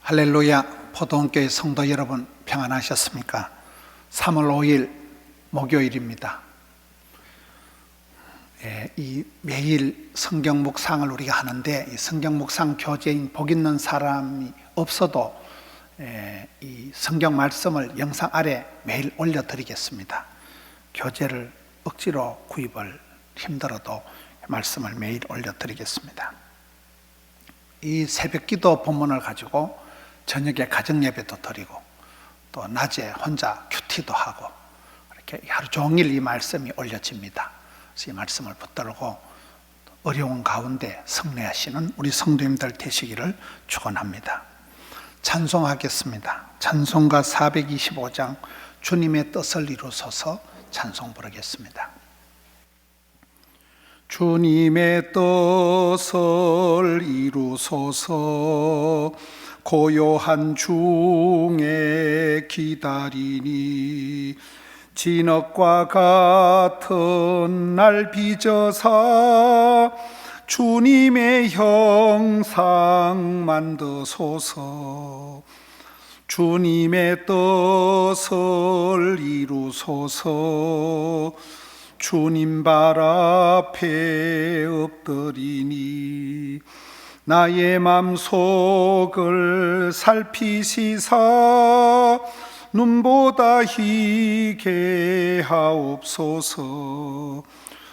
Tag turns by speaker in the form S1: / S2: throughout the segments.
S1: 할렐루야, 포도원교회 성도 여러분 평안하셨습니까? 3월 5일 목요일입니다. 이 매일 성경 묵상을 우리가 하는데, 이 성경 묵상 교재인 복 있는 사람이 없어도 이 성경 말씀을 영상 아래 매일 올려드리겠습니다. 교재를 억지로 구입을 힘들어도 말씀을 매일 올려드리겠습니다. 이 새벽기도 본문을 가지고 저녁에 가정예배도 드리고 또 낮에 혼자 큐티도 하고 이렇게 하루 종일 이 말씀이 올려집니다. 그래서 이 말씀을 붙들고 어려운 가운데 승리하시는 우리 성도님들 되시기를 축원합니다. 찬송하겠습니다. 찬송가 425장 주님의 뜻을 이루소서 찬송 부르겠습니다. 주님의 뜻을 이루소서 고요한 중에 기다리니 진흙과 같은 날 빚어사 주님의 형상 만드소서. 주님의 뜻을 이루소서. 주님 발 앞에 엎드리니 나의 맘속을 살피시사 눈보다 희게 하옵소서.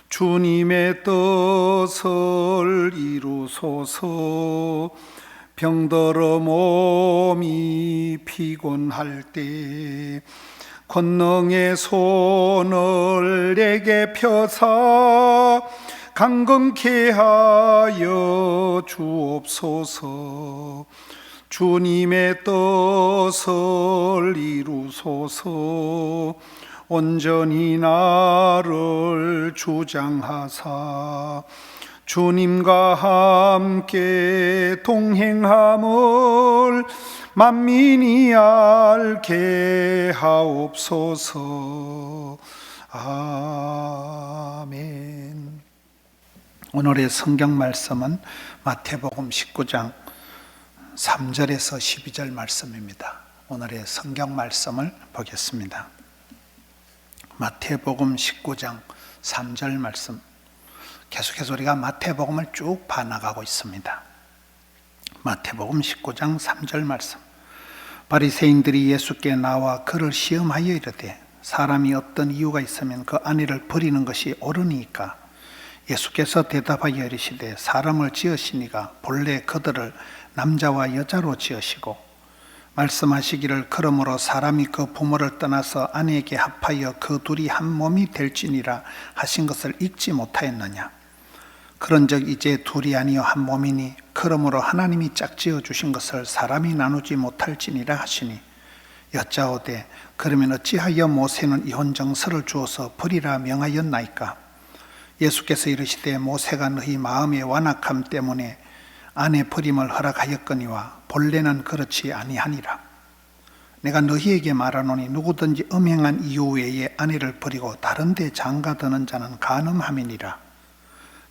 S1: 주님의 뜻을 이루소서. 병들어 몸이 피곤할 때 권능의 손을 내게 펴사 강건케 하여 주옵소서. 주님의 뜻을 이루소서. 온전히 나를 주장하사 주님과 함께 동행함을 만민이 알게 하옵소서. 아멘. 오늘의 성경 말씀은 마태복음 19장 3절에서 12절 말씀입니다. 오늘의 성경 말씀을 보겠습니다. 마태복음 19장 3절 말씀. 계속해서 우리가 마태복음을 쭉 봐나가고 있습니다. 마태복음 19장 3절 말씀. 바리새인들이 예수께 나와 그를 시험하여 이르되 사람이 어떤 이유가 있으면 그 아내를 버리는 것이 옳으니까? 예수께서 대답하여 이르시되 사람을 지으시니가 본래 그들을 남자와 여자로 지으시고 말씀하시기를 그러므로 사람이 그 부모를 떠나서 아내에게 합하여 그 둘이 한 몸이 될지니라 하신 것을 읽지 못하였느냐? 그런즉 이제 둘이 아니요 한 몸이니 그러므로 하나님이 짝지어 주신 것을 사람이 나누지 못할지니라 하시니 여짜오되 그러면 어찌하여 모세는 이혼정서를 주어서 버리라 명하였나이까? 예수께서 이르시되 모세가 너희 마음의 완악함 때문에 아내 버림을 허락하였거니와 본래는 그렇지 아니하니라. 내가 너희에게 말하노니 누구든지 음행한 이유 외에 아내를 버리고 다른 데 장가드는 자는 간음함이니라.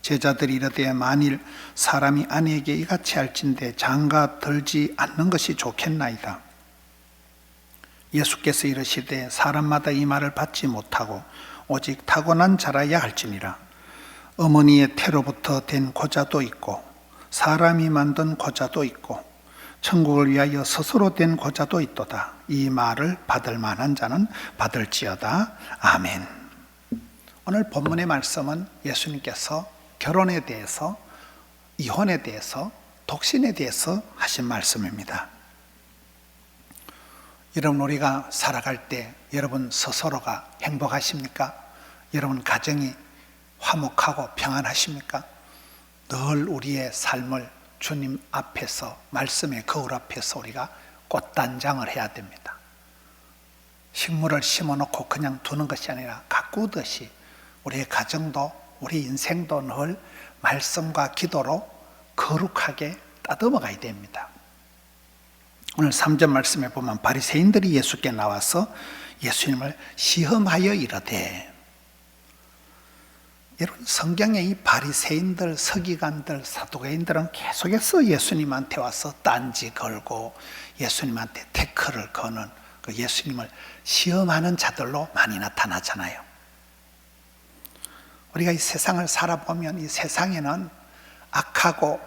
S1: 제자들이 이르되 만일 사람이 아내에게 이같이 할진대 장가들지 않는 것이 좋겠나이다. 예수께서 이르시되 사람마다 이 말을 받지 못하고 오직 타고난 자라야 할지니라. 어머니의 태로부터 된 고자도 있고 사람이 만든 고자도 있고 천국을 위하여 스스로 된 고자도 있도다. 이 말을 받을 만한 자는 받을지어다. 아멘. 오늘 본문의 말씀은 예수님께서 결혼에 대해서, 이혼에 대해서, 독신에 대해서 하신 말씀입니다. 여러분, 우리가 살아갈 때 여러분 스스로가 행복하십니까? 여러분 가정이 화목하고 평안하십니까? 늘 우리의 삶을 주님 앞에서, 말씀의 거울 앞에서 우리가 꽃단장을 해야 됩니다. 식물을 심어놓고 그냥 두는 것이 아니라 가꾸듯이 우리의 가정도, 우리 인생도 늘 말씀과 기도로 거룩하게 따듬어 가야 됩니다. 오늘 3절 말씀에 보면 바리새인들이 예수께 나와서 예수님을 시험하여 이르되, 여러분, 성경에 이 바리새인들, 서기관들, 사두개인들은 계속해서 예수님한테 와서 딴지 걸고 예수님한테 태클을 거는 그 예수님을 시험하는 자들로 많이 나타나잖아요. 우리가 이 세상을 살아보면 이 세상에는 악하고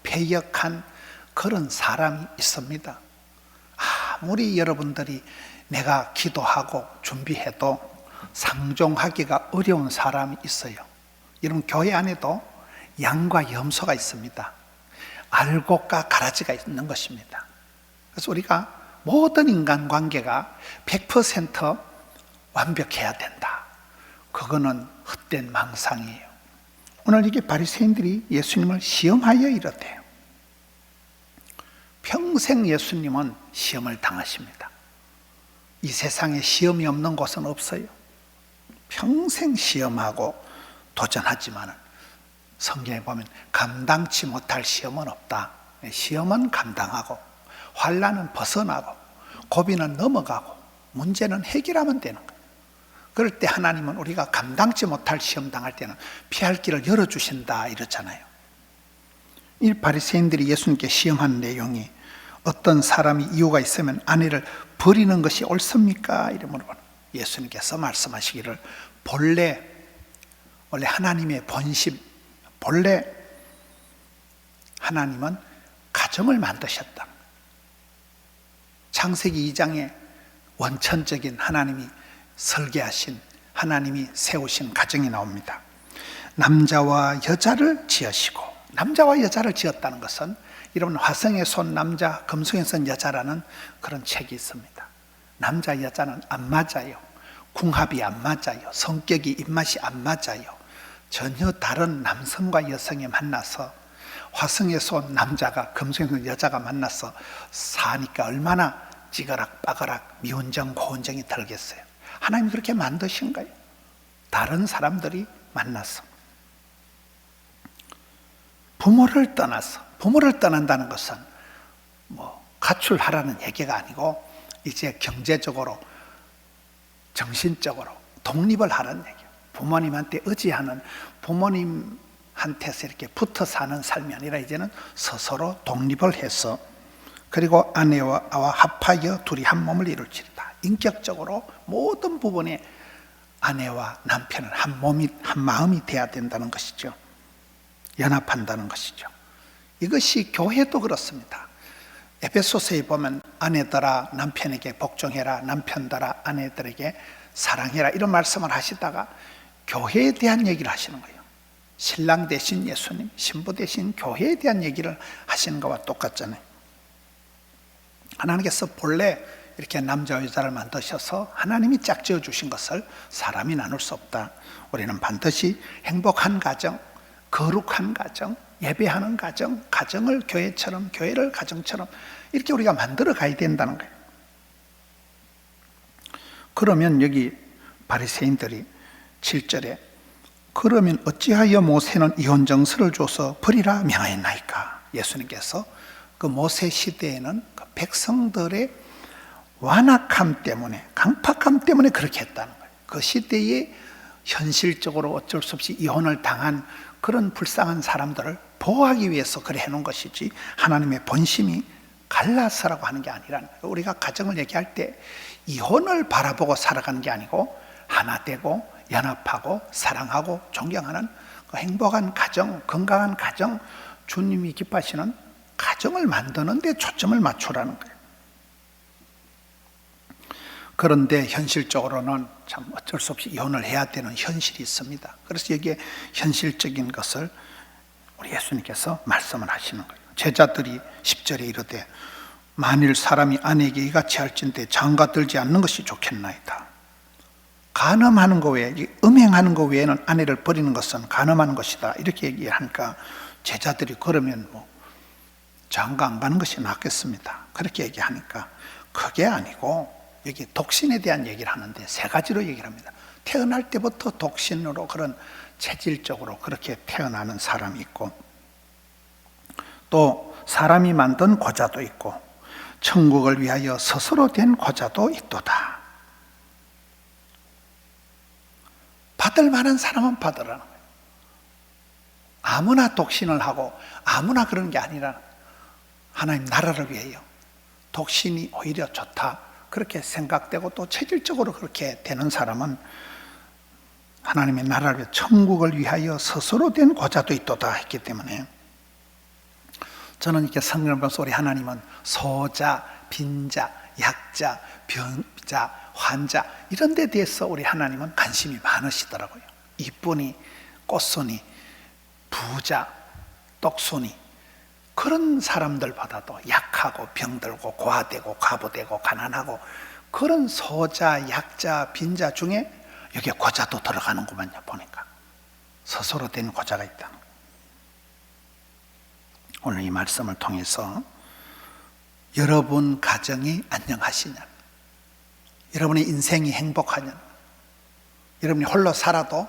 S1: 패역한 그런 사람이 있습니다. 아무리 여러분들이 내가 기도하고 준비해도 상종하기가 어려운 사람이 있어요. 여러분, 교회 안에도 양과 염소가 있습니다. 알곡과 가라지가 있는 것입니다. 그래서 우리가 모든 인간관계가 100% 완벽해야 된다. 그거는 헛된 망상이에요. 오늘 이게 바리새인들이 예수님을 시험하여 이르대요. 평생 예수님은 시험을 당하십니다. 이 세상에 시험이 없는 곳은 없어요. 평생 시험하고 도전하지만 성경에 보면 감당치 못할 시험은 없다. 시험은 감당하고 환난은 벗어나고 고비는 넘어가고 문제는 해결하면 되는 거예요. 그럴 때 하나님은 우리가 감당치 못할 시험 당할 때는 피할 길을 열어주신다 이러잖아요. 이 바리새인들이 예수님께 시험한 내용이 어떤 사람이 이유가 있으면 아내를 버리는 것이 옳습니까? 이래 물어보는 예수님께서 말씀하시기를 원래 하나님의 본심, 본래 하나님은 가정을 만드셨다. 창세기 2장에 원천적인 하나님이 설계하신, 하나님이 세우신 가정이 나옵니다. 남자와 여자를 지으시고, 남자와 여자를 지었다는 것은 여러분, 화성에 쏜 남자, 금성에 쏜 여자라는 그런 책이 있습니다. 남자 여자는 안 맞아요. 궁합이 안 맞아요. 성격이, 입맛이 안 맞아요. 전혀 다른 남성과 여성이 만나서 화성에 쏜 남자가 금성에 쏜 여자가 만나서 사니까 얼마나 찌그락 빠그락 미운정 고운정이 들겠어요. 하나님 그렇게 만드신 거예요. 다른 사람들이 만나서 부모를 떠난다는 것은 가출하라는 얘기가 아니고 이제 경제적으로, 정신적으로 독립을 하라는 얘기예요. 부모님한테 의지하는, 부모님한테서 이렇게 붙어 사는 삶이 아니라 이제는 스스로 독립을 해서, 그리고 아내와 합하여 둘이 한 몸을 이룰지어다. 인격적으로 모든 부분에 아내와 남편은 한 마음이 돼야 된다는 것이죠. 연합한다는 것이죠. 이것이 교회도 그렇습니다. 에베소서에 보면 아내들아 남편에게 복종해라, 남편들아 아내들에게 사랑해라, 이런 말씀을 하시다가 교회에 대한 얘기를 하시는 거예요. 신랑 대신 예수님, 신부 대신 교회에 대한 얘기를 하시는 것과 똑같잖아요. 하나님께서 본래 이렇게 남자와 여자를 만드셔서 하나님이 짝지어 주신 것을 사람이 나눌 수 없다. 우리는 반드시 행복한 가정, 거룩한 가정, 예배하는 가정, 가정을 교회처럼, 교회를 가정처럼 이렇게 우리가 만들어 가야 된다는 거예요. 그러면 여기 바리새인들이 7절에 그러면 어찌하여 모세는 이혼정서를 줘서 버리라 명하였나이까? 예수님께서 그 모세 시대에는 그 백성들의 완악함 때문에, 강팍함 때문에 그렇게 했다는 거예요. 그 시대에 현실적으로 어쩔 수 없이 이혼을 당한 그런 불쌍한 사람들을 보호하기 위해서 그래 해놓은 것이지 하나님의 본심이 갈라서라고 하는 게 아니라는 거예요. 우리가 가정을 얘기할 때 이혼을 바라보고 살아가는 게 아니고 하나 되고 연합하고 사랑하고 존경하는 그 행복한 가정, 건강한 가정, 주님이 기뻐하시는 가정을 만드는 데 초점을 맞추라는 거예요. 그런데 현실적으로는 참 어쩔 수 없이 이혼을 해야 되는 현실이 있습니다. 그래서 여기에 현실적인 것을 우리 예수님께서 말씀을 하시는 거예요. 제자들이 10절에 이르되 만일 사람이 아내에게 이같이 할진대 장가 들지 않는 것이 좋겠나이다. 간음하는 것 외에, 음행하는 것 외에는 아내를 버리는 것은 간음하는 것이다. 이렇게 얘기하니까 제자들이 그러면 장가 안 가는 것이 낫겠습니다. 그렇게 얘기하니까 그게 아니고 여기 독신에 대한 얘기를 하는데 세 가지로 얘기를 합니다. 태어날 때부터 독신으로 그런 체질적으로 그렇게 태어나는 사람이 있고, 또 사람이 만든 고자도 있고 천국을 위하여 스스로 된 고자도 있도다. 받을 만한 사람은 받으라는 거예요. 아무나 독신을 하고 아무나 그런 게 아니라 하나님 나라를 위하여 독신이 오히려 좋다, 그렇게 생각되고 또 체질적으로 그렇게 되는 사람은 하나님의 나라를 위해 천국을 위하여 스스로 된 고자도 있도다 했기 때문에, 저는 이렇게 성경을 보면서 우리 하나님은 소자, 빈자, 약자, 병자, 환자 이런 데 대해서 우리 하나님은 관심이 많으시더라고요. 이쁜이, 꽃순이, 부자, 똑순이 그런 사람들보다도 약하고 병들고 고아되고 과부되고 가난하고 그런 소자, 약자, 빈자 중에 여기에 고자도 들어가는구만요. 보니까 스스로 된 고자가 있다는 거예요. 오늘 이 말씀을 통해서 여러분 가정이 안녕하시냐, 여러분의 인생이 행복하냐, 여러분이 홀로 살아도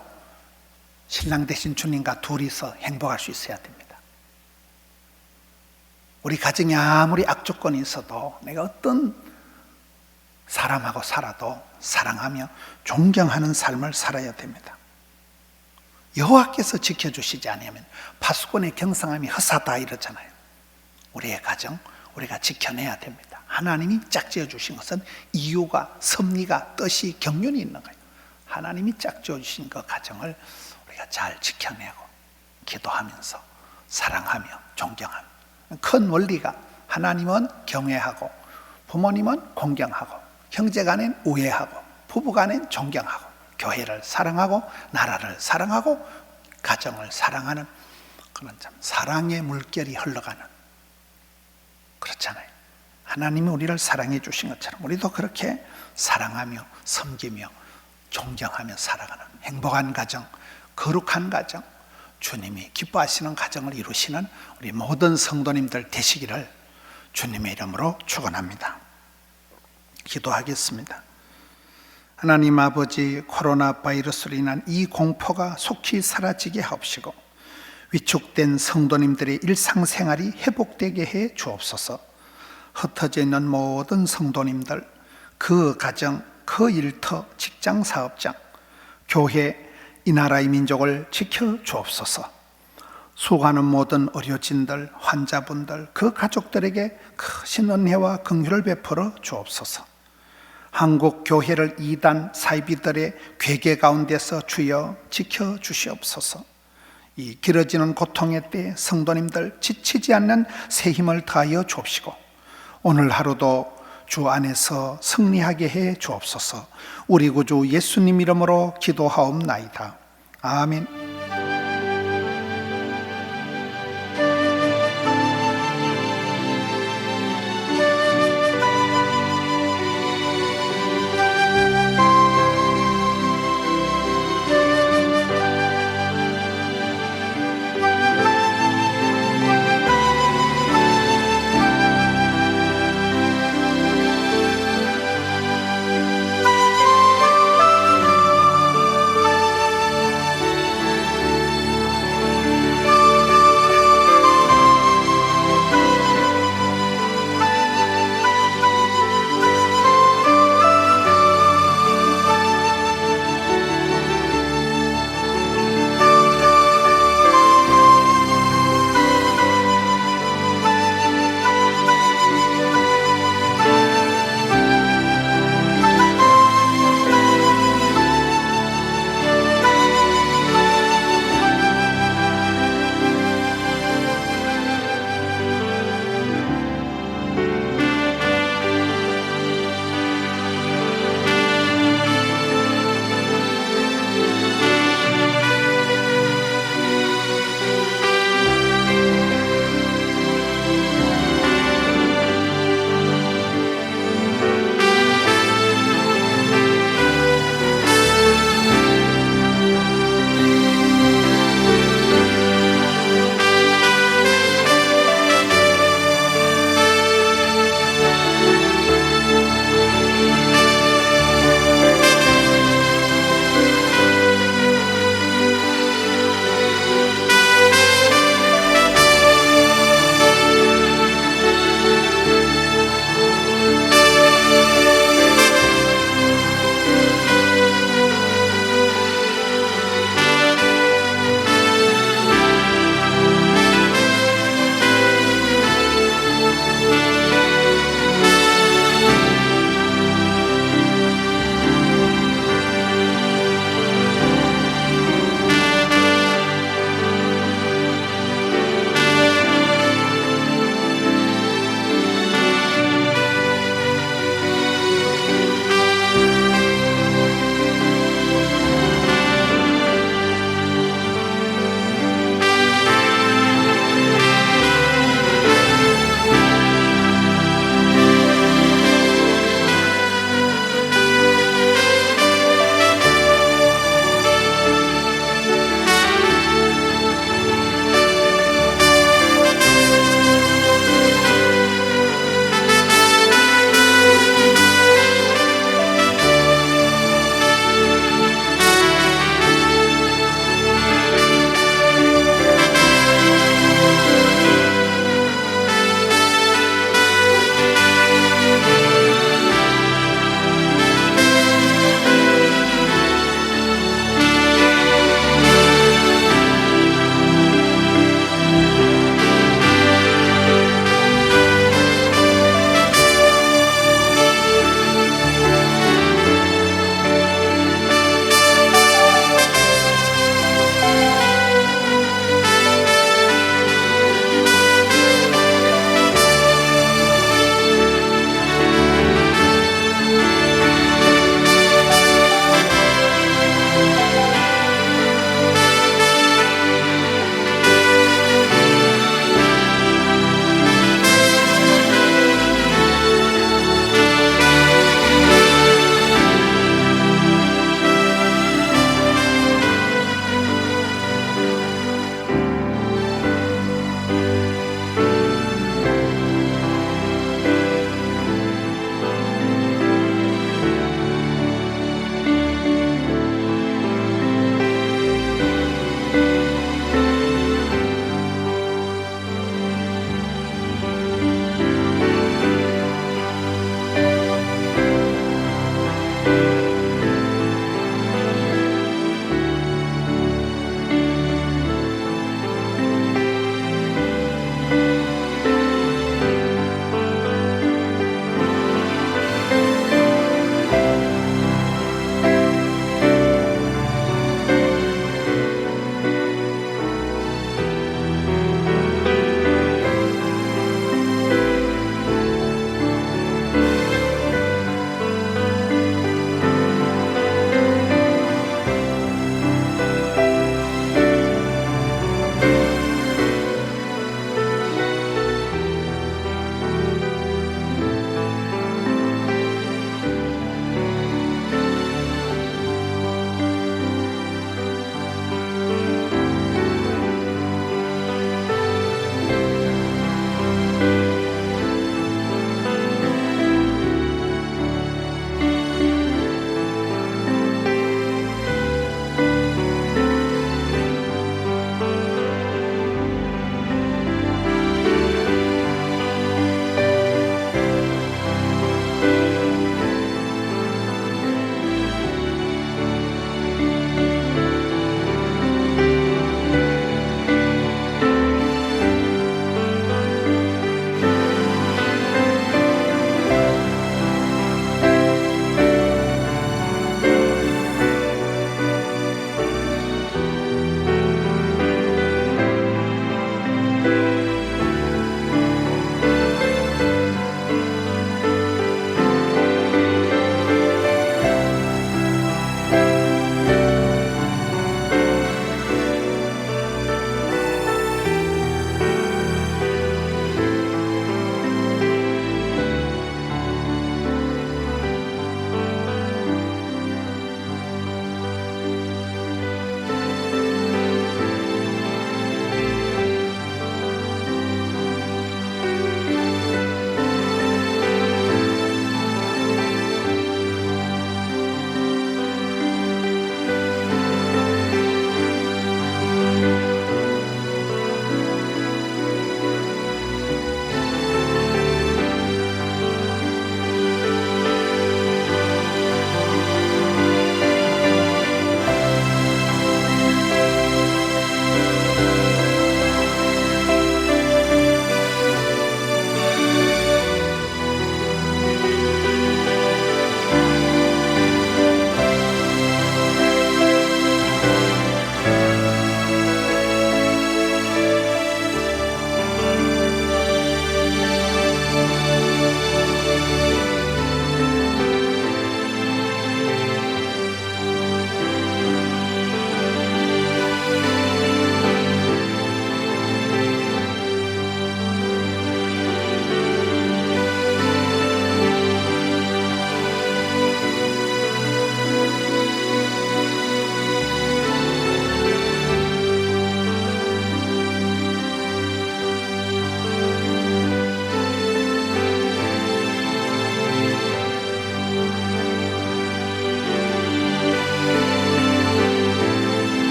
S1: 신랑 대신 주님과 둘이서 행복할 수 있어야 됩니다. 우리 가정에 아무리 악조건이 있어도 내가 어떤 사람하고 살아도 사랑하며 존경하는 삶을 살아야 됩니다. 여호와께서 지켜주시지 않으면 파수꾼의 경성함이 허사다 이러잖아요. 우리의 가정 우리가 지켜내야 됩니다. 하나님이 짝지어 주신 것은 이유가, 섭리가, 뜻이, 경륜이 있는 거예요. 하나님이 짝지어 주신 그 가정을 우리가 잘 지켜내고 기도하면서 사랑하며 존경하며, 큰 원리가 하나님은 경외하고 부모님은 공경하고 형제간엔 우애하고 부부간엔 존경하고 교회를 사랑하고 나라를 사랑하고 가정을 사랑하는 그런 참 사랑의 물결이 흘러가는, 그렇잖아요. 하나님이 우리를 사랑해 주신 것처럼 우리도 그렇게 사랑하며 섬기며 존경하며 살아가는 행복한 가정, 거룩한 가정, 주님이 기뻐하시는 가정을 이루시는 우리 모든 성도님들 되시기를 주님의 이름으로 축원합니다. 기도하겠습니다. 하나님 아버지, 코로나 바이러스로 인한 이 공포가 속히 사라지게 하옵시고 위축된 성도님들의 일상생활이 회복되게 해 주옵소서. 흩어져 있는 모든 성도님들, 그 가정, 그 일터, 직장, 사업장, 교회, 이 나라의 민족을 지켜 주옵소서. 수고하는 모든 의료진들, 환자분들, 그 가족들에게 크신 은혜와 긍휼을 베풀어 주옵소서. 한국 교회를 이단 사이비들의 괴계 가운데서 주여 지켜 주시옵소서. 이 길어지는 고통의 때에 성도님들 지치지 않는 새 힘을 다하여 주옵시고 오늘 하루도 주 안에서 승리하게 해 주옵소서. 우리 구주 예수님 이름으로 기도하옵나이다. 아멘.